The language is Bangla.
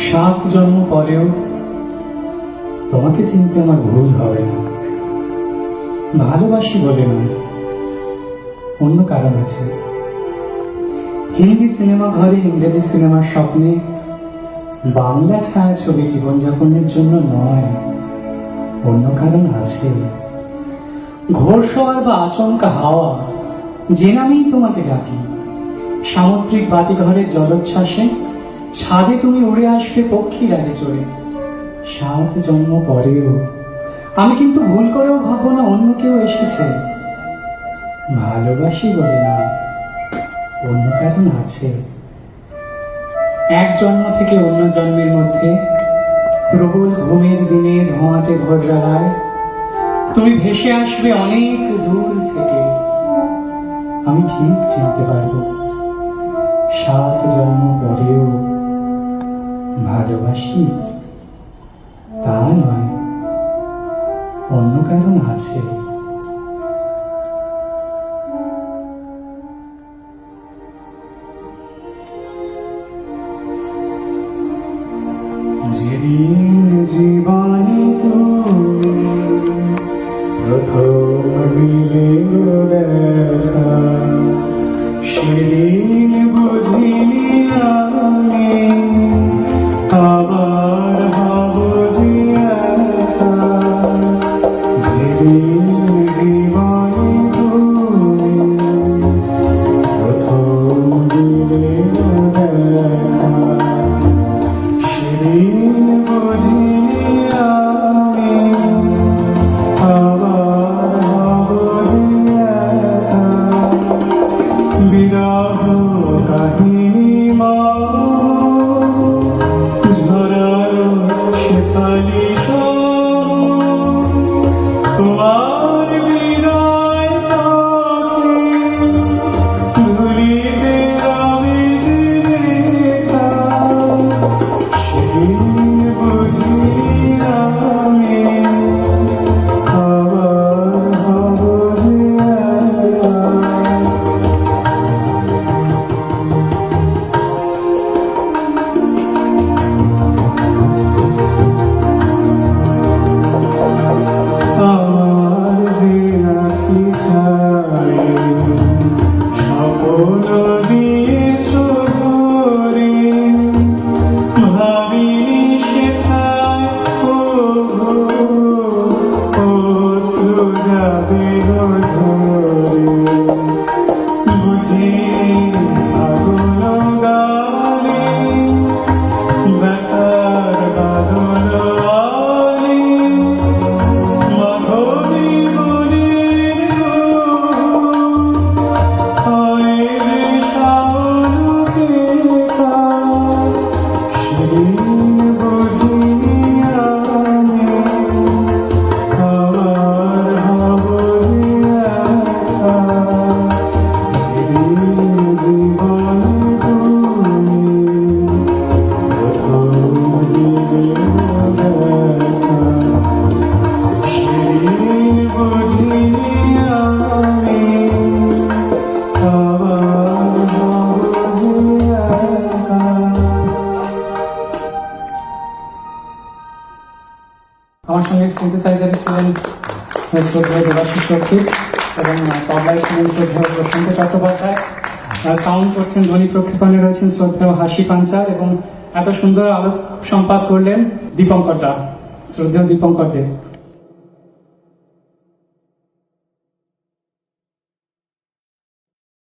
7 জন্ম পরেও তোমাকে চিনতে আমার ভুল হবে না। ভালোবাসি বলে নয়, অন্য কারণ আছে। হিন্দি সিনেমা ঘরে ইংরেজি সিনেমার স্বপ্নে, বাংলা ছায়াছবি জীবনযাপনের জন্য নয়, অন্য কারণ আছে। ঘোরসোয়ার বা আচমকা হাওয়া যে নামেই তোমাকে ডাকি, সামুদ্রিক বাতিঘরের জলোচ্ছ্বাসে ছাদে তুমি উড়ে আসবে পক্ষী রাজে চড়ে। 7 জন্ম পরেও আমি কিন্তু ভুল করেও ভাববো না অন্য কেউ এসেছে। ভালোবাসি বলে না, অন্য কারণ আছে। এক জন্ম থেকে অন্য জন্মের মধ্যে প্রবল ঘুমের দিনে ধোঁয়াটে ভোরবেলায় তুমি ভেসে আসবে অনেক দূর থেকে। আমি ঠিক চিনতে পারবো 7 জন্ম পরেও ভালোবাসি তা নয়, অন্য কারণ আছে। যেদিন জীবনে তুমি প্রথম দিলে দেখা, সেদিন বুঝিনি আমি আবার হব যে একা। যেদিন জীবনে তুমি প্রথম দিলে দেখা, সেদিন বুঝিনি আমি আবার হব যে একা। বিরহ কাহিনী মা ঝরালো শেফালি তোমার বিদায় পথে ধুলিতে রবে লেখা। সেদিন বুঝি আমি আবার হব যে একা। আমার যে নাকি ছাই স্বপ্ন দিয়েছ ভরে, ভাবিনি সেথায় অশ্রু যাবে ধরে। বুঝি আগুন গালে ব্যথার বাদল আলে, মাধবী বনের হয় যে শাওনকে কাল। সেদিন বুঝিনি আমি আবার হব যে একা। যেদিন জীবনে তুমি প্রথম দিলে দেখা, সেদিন বুঝিনি আমি আবার হব যে একা। আমার সঙ্গে সিনথেসাইজারে ছিলেন শ্রদ্ধেয় দেবাশিস চৌধুরী এবং তবলায় ছিলেন শ্রদ্ধেয় প্রশান্ত চট্টোপাধ্যায়। সাউন্ড করছেন, ধ্বনি প্রক্ষেপণে রয়েছেন শ্রদ্ধেয় হাসি পাঞ্চার, এবং এত সুন্দর আলোক সম্পাদ করলেন দীপঙ্কর দা, শ্রদ্ধেয় দীপঙ্কর দেব।